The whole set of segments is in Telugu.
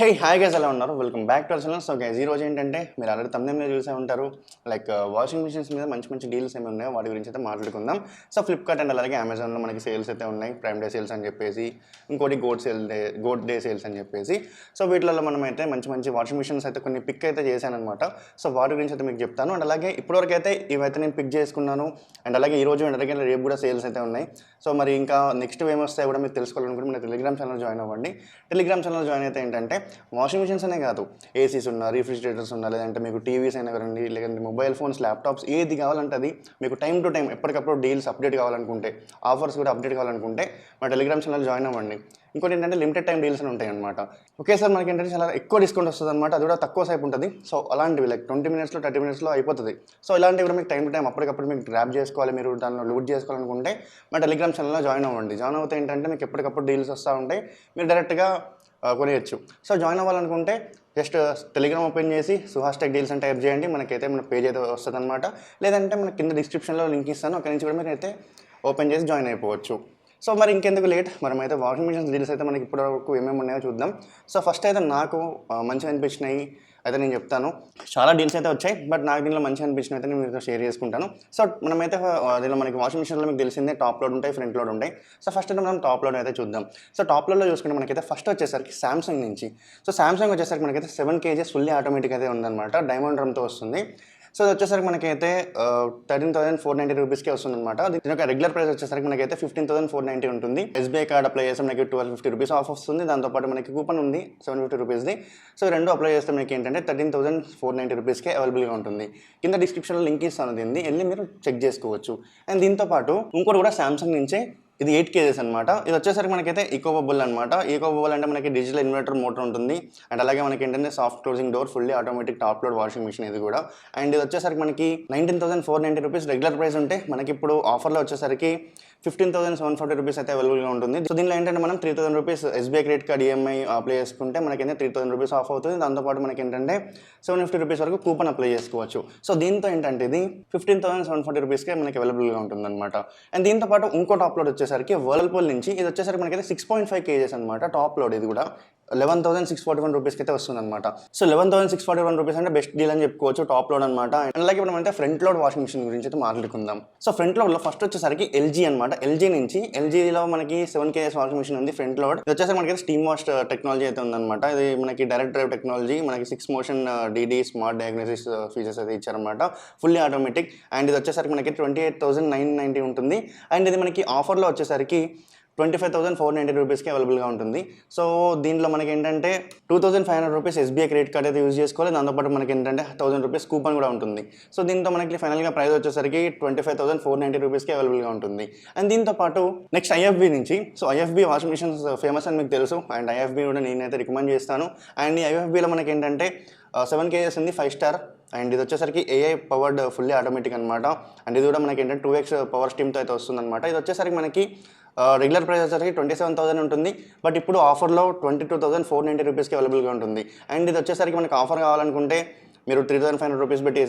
హాయ్ గైస్ ఎలా ఉన్నారు? Welcome back to our channel. So guys ఈ రోజు ఏంటంటే మీరు ఆల్రెడీ thumbnail చూసే ఉంటారు. వాషింగ్ మిషన్స్ మీద మంచి మంచి డీల్స్ ఏమి ఉన్నాయో వాటి గురించి అయితే మాట్లాడుకుందాం. సో ఫ్లిప్కార్ట్ అండ్ అలాగే అమెజాన్లో మనకి సేల్స్ అయితే ఉన్నాయి. ప్రైమ్ డే సేల్స్ అని చెప్పేసి, ఇంకోటి గోట్ డే సేల్స్ అని చెప్పేసి. సో వీటిలో మనం అయితే మంచి మంచి వాషింగ్ మిషన్స్ అయితే కొన్ని పిక్ అయితే చేశాను అనమాట. సో వాటి గురించి అయితే మీకు చెప్తాను. అండ్ అలాగే ఇప్పటివరకు అయితే ఇవైతే నేను పిక్ చేసుకున్నాను. అండ్ అలాగే ఈ రోజు అండ్ అలాగే రేపు కూడా సేల్స్ అయితే ఉన్నాయి. సో మరి ఇంకా నెక్స్ట్ ఏమి వస్తాయి కూడా మీరు తెలుసుకోవాలనుకుంటే మీరు టెలిగ్రామ్ ఛానల్ జాయిన్ అవ్వండి. టెలిగ్రామ్ ఛానల్ జాయిన్ అయితే ఏంటంటే వాషింగ్ మిషన్స్ అనే కాదు, ఏసీస్ ఉన్నా, రిఫ్రిజిరేటర్స్ ఉన్నా, లేదంటే మీకు టీవీస్ అయినా కదండి, లేదంటే మొబైల్ ఫోన్స్, ల్యాప్టాప్స్ ఏది కావాలంటే అది మీకు టైం టు టైం ఎప్పటికప్పుడు డీల్స్ అప్డేట్ కావాలనుకుంటే, ఆఫర్స్ కూడా అప్డేట్ కావాలనుకుంటే మా టెలిగ్రామ్ ఛానల్ జాయిన్ అవ్వండి. ఇంకోటి ఏంటంటే లిమిటెడ్ టైం డీల్స్ అని ఉంటాయి అనమాట. ఒకేసారి మనకి ఏంటంటే చాలా ఎక్కువ డిస్కౌంట్ వస్తుంది అనమాట. అది కూడా తక్కువ సేపు ఉంటుంది. సో అలాంటివి 20 మినిట్స్లో 30 మినిట్స్లో అయిపోతుంది. సో ఇలాంటివి కూడా మీకు టైం టు టైం అప్పటికప్పుడు మీకు గ్రాప్ చేసుకోవాలి, మీరు దానిలో లూట్ చేసుకోవాలనుకుంటే మా టెలిగ్రామ్ ఛానల్లో జాయిన్ అవ్వండి. జాయిన్ అవుతే ఏంటంటే మీకు ఎప్పటికప్పుడు డీల్స్ వస్తూ ఉంటాయి, మీరు డైరెక్ట్గా కొనేయచ్చు. సో జాయిన్ అవ్వాలనుకుంటే జస్ట్ టెలిగ్రామ్ ఓపెన్ చేసి సుహాస్ టెక్ డీల్స్ అని టైప్ చేయండి. మనకైతే మన పేజ్ అయితే వస్తుంది అనమాట. లేదంటే మన కింద డిస్క్రిప్షన్లో లింక్ ఇస్తాను, అక్కడి నుంచి కూడా మీరు అయితే ఓపెన్ చేసి జాయిన్ అయిపోవచ్చు. సో మరి ఇంకెందుకు లేట్, మనమైతే వాషింగ్ మిషన్స్ డీల్స్ అయితే మనకి ఇప్పటివరకు ఏమేమి ఉన్నాయో చూద్దాం. సో ఫస్ట్ అయితే నాకు మంచిగా అనిపించినాయి అయితే నేను చెప్తాను. చాలా డీల్స్ అయితే వచ్చాయి, బట్ నాకు దీనిలో మంచిగా అనిపించిన అయితే నేను మీతో షేర్ చేసుకుంటాను. సో మనమైతే దీనిలో మనకి వాషింగ్ మిషన్లో మీకు తెలిసిందే టాప్ లోడ్ ఉంటాయి, ఫ్రంట్ లోడ్ ఉంటాయి. సో ఫస్ట్ అయితే మనం టాప్ లోడ్ అయితే చూద్దాం. సో టాప్ లోడ్లో చూసుకుంటే మనకైతే ఫస్ట్ వచ్చేసరికి సామ్సంగ్ నుంచి. సో సామ్సంగ్ వచ్చేసరికి మనకైతే 7 kgs ఫుల్లీ ఆటోమేటిక్ అయితే ఉందన్నమాట. డైమండ్ రమ్తో వస్తుంది. సో అది వచ్చేసరికి మనకైతే 13,490 రూపీస్కే వస్తుంది అనమాట. దీని యొక్క రెగ్యులర్ ప్రైస్ వచ్చేసరికి మనకైతే 15,490 ఉంటుంది. ఎస్బీఐ కార్డ్ అప్లై చేస్తే మనకి 1250 రూపీస్ ఆఫ్ వస్తుంది. దాంతోపాటు మనకి కూపన్ ఉంది 750 రూపీస్ది. సో రెండు అప్లై చేస్తే మనకి ఏంటంటే 13,490 రూపీస్కే అవైలబుల్గా ఉంటుంది. కింద డిస్క్రిప్షన్లో లింక్ ఇస్తాను, దీన్ని వెళ్ళి మీరు చెక్ చేసుకోవచ్చు. అండ్ దీంతోపాటు ఇంకోటి కూడా సామ్సంగ్ నుంచే, ఇది 8 kgs అనమాట. ఇది వచ్చేసరికి మనకైతే ఈకో బబుల్ అనమాట. ఈకో బబుల్ అంటే మనకి డిజిటల్ ఇన్వర్టర్ మోటార్ ఉంటుంది. అండ్ అలాగే మనకి ఏంటంటే soft closing door, fully automatic top load washing machine ఇది కూడా. అండ్ ఇది వచ్చేసరికి మనకి 19,490 రూపీస్ రెగ్యులర్ ప్రైస్ ఉంటే మనకి ఇప్పుడు ఆఫర్లో వచ్చేసరికి 15,740 రూపీస్ అయితే అవైలబుల్గా ఉంటుంది. సో దీనిలో ఏంటంటే మనం 3,000 rupees SBI credit card EMI apply చేసుకుంటే మనకైతే 3,000 రూపీస్ ఆఫ్ అవుతుంది. దాంతోపాటు మనకి ఏంటంటే 750 రూపీస్ వరకు కూపన్ అప్లై చేసుకోవచ్చు. సో దీంతో ఏంటంటే ఇది 15,740 రూపీస్కే మనకి అవైలబుల్గా ఉంటుంది అనమాట. అండ్ దీంతో పాటు ఇంకో టాప్ లోడ్ వచ్చేసరికి వర్ల్పూల్ నుంచి, ఇది వచ్చేసరికి మనకైతే 6.5 kgs అనమాట. టాప్ లోడ్ ఇది కూడా 11,641 రూపీస్కి అయితే వస్తుంది అనమాట. సో 11,641 రూపీస్ అంటే బెస్ట్ డీల్ అని చెప్పుకోవచ్చు, టాప్ లోడ్ అనమాట. అలాగే ఇప్పుడు మనం అయితే ఫ్రంట్ లోడ్ వాషింగ్ మిషన్ గురించి అయితే మాట్లాడుకుందాం. సో ఫ్రంట్ లోడ్లో ఫస్ట్ వచ్చేసరికి ఎల్జీ అనమాట. ఎల్జీ నుంచి, ఎల్జీలో మనకి 7 kgs వాషింగ్ మిషన్ ఉంది ఫ్రంట్ లోడ్. ఇది వచ్చేసరికి మనకి స్టీమ్ వాష్ టెక్నాలజీ అయితే ఉందన్నమాట. ఇది మనకి డైరెక్ట్ డ్రైవ్ టెక్నాలజీ, మనకి 6 motion DD smart diagnosis features అయితే ఇచ్చారనమాట. Fully automatic. అండ్ ఇది వచ్చేసరికి మనకి 28,990 ఉంటుంది. అండ్ ఇది మనకి ఆఫర్లో వచ్చేసరికి 25,490 రూపీస్కి అవైలబుల్గా ఉంటుంది. సో దీంట్లో మనకి ఏంటంటే 2,500 రూపీస్ ఎస్బీఐ క్రెడిట్ కార్డ్ అయితే యూజ్ చేసుకోవాలి. దాంతోపాటు మనకి ఏంటంటే 1,000 రూపీస్ కూపన్ కూడా ఉంటుంది. సో దీంతో మనకి ఫైనల్గా ప్రైస్ వచ్చేసరికి 25,490 రూపీస్కి అవైలబుల్గా ఉంటుంది. అండ్ దీంతో పాటు నెక్స్ట్ ఐఎఫ్బీ నుంచి. So IFB washing machines famous అని మీకు తెలుసు, అండ్ ఐఎఫ్బీ కూడా నేనైతే రికమెండ్ చేస్తాను. అండ్ ఈ ఐఎఫ్బీలో మనకి ఏంటంటే 7 kgs ఉంది, 5 స్టార్. అండ్ ఇది వచ్చేసరికి ఏఐ పవర్డ్ ఫుల్లీ ఆటోమేటిక్ అనమాట. అండ్ ఇది కూడా మనకి ఏంటంటే 2x పవర్ స్టీమ్తో అయితే వస్తుంది అనమాట. ఇది వచ్చేసరికి మనకి రెగ్యులర్ ప్రైస్ వచ్చేసరికి 27,000 ఉంటుంది, బట్ ఇప్పుడు ఆఫర్లో 22,490 రూపీస్కి అవైలబుల్గా ఉంటుంది. అండ్ ఇది వచ్చేసరికి మనకి ఆఫర్ కావాలనుకుంటే మీరు 3,500 రూపీస్ పెట్టి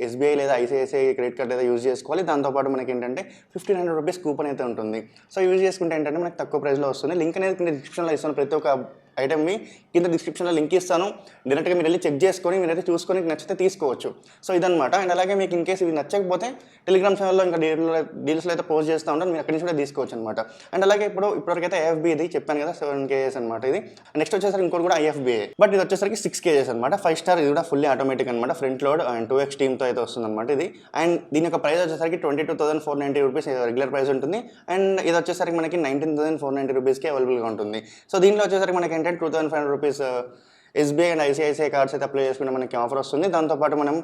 ఎస్బీఐ లేదా ఐసిఐసిఐ క్రెడిట్ కార్డ్ అయితే యూజ్ చేసుకోవాలి. దాంతోపాటు మనకి ఏంటంటే 1,500 రూపీస్ కూపన్ అయితే ఉంటుంది. సో యూజ్ చేసుకుంటే ఏంటంటే మనకి తక్కువ ప్రైస్లో వస్తుంది. లింక్ అనేది కింద డిస్క్రిప్షన్లో ఇస్తాను. ప్రతి ఒక్క ఐటమ్ని కింద డిస్క్రిప్షన్లో లింక్ ఇస్తాను. డైరెక్ట్గా మీరు వెళ్ళి చెక్ చేసుకొని మీరైతే చూసుకొని నచ్చితే తీసుకోవచ్చు. సో ఇదనమాట. అండ్ అలాగే మీకు ఇన్ కేసు ఇవి నచ్చకపోతే టెలిగ్రామ్ ఛానల్లో ఇంకా డీల్స్లో అయితే పోస్ట్ చేస్తూ ఉంటాను, మీరు అక్కడి నుంచి కూడా తీసుకోవచ్చు అనమాట. అండ్ అలాగే ఇప్పటివరకైతే ఐఎఫ్బీ ఇది చెప్పాను కదా, 7 kgs అనమాట ఇది. నెక్స్ట్ వచ్చేసరికి ఇంకోటి కూడా ఐఎఫ్బీఏ, బట్ ఇది వచ్చేసరికి 6 kgs అనమాట. 5 స్టార్. ఇది కూడా ఫుల్లీ ఆటోమేటిక్ అనమాట. ఫ్రంట్ లోడ్ అండ్ 2x టీమ్తో అయితే వస్తుంది అనమాట ఇది. అండ్ దీని యొక్క ప్రైస్ వచ్చేసరికి 22,490 రూపీస్ రెగ్యులర్ ప్రైస్ ఉంటుంది. అండ్ ఇది వచ్చేసరికి మనకి 19,490 రూపీస్కి అవైలబుల్గా ఉంటుంది. సో దీనిలో వచ్చేసరికి మనకి ఏంటంటే 2,500 rupees SBI and ICICI cards అయితే అప్లై చేసుకుంటే మనకి ఆఫర్ వస్తుంది. దాంతోపాటు మనం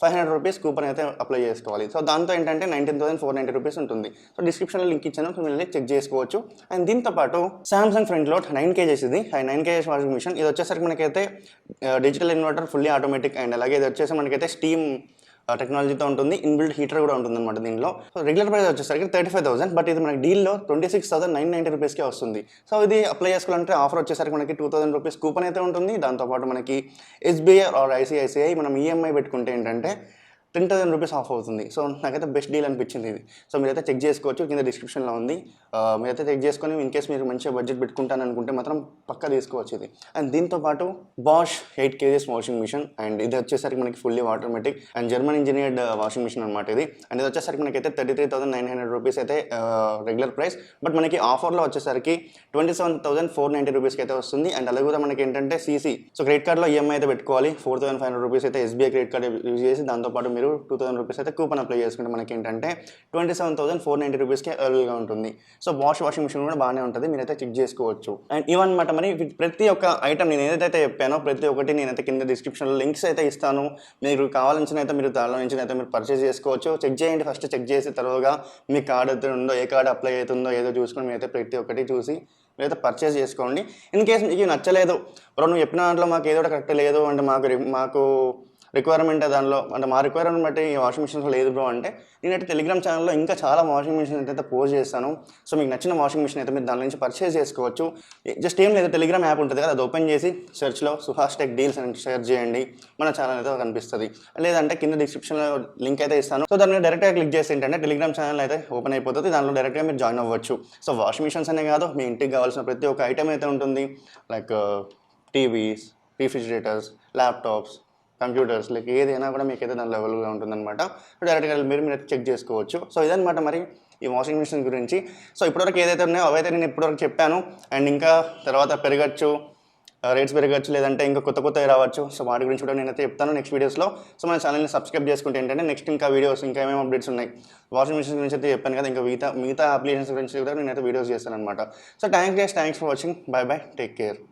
500 రూపీస్ కూపన్ అయితే అప్లై చేసుకోవాలి. సో దాంతో ఏంటంటే 19,490 రూపీస్ ఉంటుంది. సో డిస్క్రిప్షన్లో లింక్ ఇచ్చాను, సో మీరు చెక్ చేసుకోవచ్చు. అండ్ దీంతోపాటు సామ్సంగ్ ఫ్రంట్ లోడ్ 9 kgs ఇది. 9 kgs వాషింగ్ మిషన్. ఇది వచ్చేసరికి మనకైతే digital inverter, fully automatic. And అలాగే ఇది వచ్చేసి మనకైతే స్టీమ్ టెక్నాలజీతో ఉంటుంది. ఇన్బిల్ట్ హీటర్ కూడా ఉంటుంది అనమాట దీనిలో. సో రెగ్యులర్ ప్రైస్ వచ్చేసరికి 35,000, బట్ ఇది మనకి డీల్లో 26,990 రూపీస్కే వస్తుంది. సో ఇది అప్లై చేసుకోవాలంటే ఆఫర్ వచ్చేసరికి మనకి 2,000 రూపీస్ కూపన్ అయితే ఉంటుంది. దాంతోపాటు మనకి ఎస్బీఐ ఆర్ ఐసిఐసిఐ మనం ఈఎంఐ పెట్టుకుంటే ఏంటంటే ₹10,000 ఆఫ్ అవుతుంది. సో నాకైతే బెస్ట్ డీల్ అనిపించింది ఇది. సో మీరైతే చెక్ చేసుకోవచ్చు, కింద డిస్క్రిప్షన్లో ఉంది. మీరైతే చెక్ చేసుకొని ఇన్ కేస్ మీరు మంచిగా బడ్జెట్ పెట్టుకుంటాను అనుకుంటే మాత్రం పక్కా తీసుకోవచ్చు ఇది. అండ్ దీంతో పాటు Bosch 8 kgs washing machine, and ఇది వచ్చేసరికి మనకి fully automatic and German engineered washing machine అనమాట ఇది. అండ్ ఇది వచ్చేసరికి మనకైతే ₹33,900 అయితే రెగ్యులర్ ప్రైస్, బట్ మనకి ఆఫర్లో వచ్చేసరికి ₹27,490 అయితే వస్తుంది. అండ్ అలాగే కూడా మనకి ఏంటంటే సీసీ, సో క్రెడిట్ కార్డ్లో ఈఎంఐ అయితే పెట్టుకోవాలి. ₹4,500 అయితే ఎస్బీఐ క్రెడిట్ కార్డ్ యూజ్ చేసి దాంతోపాటు మీరు ₹2,000 అయితే కూపన్ అప్లై చేసుకుంటే మనకి ఏంటంటే ₹27,490కి అవైలబుల్గా ఉంటుంది. సో బాష్ వాషింగ్ మిషన్ కూడా బాగానే ఉంటుంది, మీరైతే చెక్ చేసుకోవచ్చు. అండ్ ఇవన్నమాట మరి ప్రతి ఒక్క ఐటమ్ నేను ఏదైతే చెప్పానో ప్రతి ఒక్కటి నేనైతే కింద డిస్క్రిప్షన్లో లింక్స్ అయితే ఇస్తాను. మీరు కావాల్సిన అయితే మీరు దానిలో నుంచి అయితే మీరు పర్చేస్ చేసుకోవచ్చు. చెక్ చేయండి, ఫస్ట్ చెక్ చేసి తర్వాత మీ కార్డ్ అయితే ఉందో, ఏ కార్డ్ అప్లై అవుతుందో ఏదో చూసుకొని మీరైతే ప్రతి ఒక్కటి చూసి మీరైతే పర్చేస్ చేసుకోండి. ఇన్ కేస్ మీకు నచ్చలేదు, బ్రో నువ్వు చెప్పిన దాంట్లో మాకు ఏదో కరెక్ట్ లేదు అంటే మాకు రిక్వైర్మెంట్ దానిలో అంటే మా రిక్వైర్మెంట్ బట్టి ఈ వాషింగ్ మిషన్స్ లేదు బ్రో అంటే నేనైతే టెలిగ్రామ్ ఛానల్లో ఇంకా చాలా వాషింగ్ మిషన్స్ అయితే పోస్ట్ చేస్తాను. సో మీకు నచ్చిన వాషింగ్ మిషన్ అయితే మీరు దాని నుంచి పర్చేస్ చేసుకోవచ్చు. జస్ట్ ఏం లేదు, టెలిగ్రామ్ యాప్ ఉంటుంది కదా, అది ఓపెన్ చేసి సెర్చ్లో సుహాస్ టెక్ డీల్స్ అని సెర్చ్ చేయండి, మన ఛానల్ అయితే కనిపిస్తుంది. లేదంటే కింద డిస్క్రిప్షన్లో లింక్ అయితే ఇస్తాను. సో దాన్ని డైరెక్ట్గా క్లిక్ చేసి ఏంటంటే టెలిగ్రామ్ ఛానల్ అయితే ఓపెన్ అయిపోతుంది, దానిలో డైరెక్ట్గా మీరు జాయిన్ అవ్వచ్చు. సో వాషింగ్ మిషన్స్ అనే కాదు, మీ ఇంటికి కావాల్సిన ప్రతి ఒక్క ఐటమ్ అయితే ఉంటుంది. Like TVs, refrigerators, laptops, computers, like ఏదైనా కూడా మీకైతే దాని లెవెల్గా ఉంటుందన్నమాట. డైరెక్ట్గా మీరు చెక్ చేసుకోవచ్చు. సో ఇదన్నమాట మరి ఈ వాషింగ్ మిషన్ గురించి. సో ఇప్పటివరకు ఏదైతే ఉన్నాయో అవైతే నేను ఇప్పటివరకు చెప్పాను. అండ్ ఇంకా తర్వాత పెరగచ్చు, రేట్స్ పెరగచ్చు, లేదంటే ఇంకా కొత్తవి రావచ్చు. సో వాటి గురించి కూడా నేనైతే చెప్తాను నెక్స్ట్ వీడియోస్లో. సో మన ఛానల్ని సబ్స్క్రైబ్ చేసుకుంటే ఏంటంటే నెక్స్ట్ ఇంకా వీడియోస్ ఇంకా ఏమేమి అప్డేట్స్ ఉన్నాయి వాషింగ్ మిషన్ గురించి అయితే చెప్పాను కదా, ఇంకా మిగతా అప్లికేషన్స్ గురించి కూడా నేనైతే వీడియోస్ చేస్తాను అనమాట. So thanks for watching. By by, take care.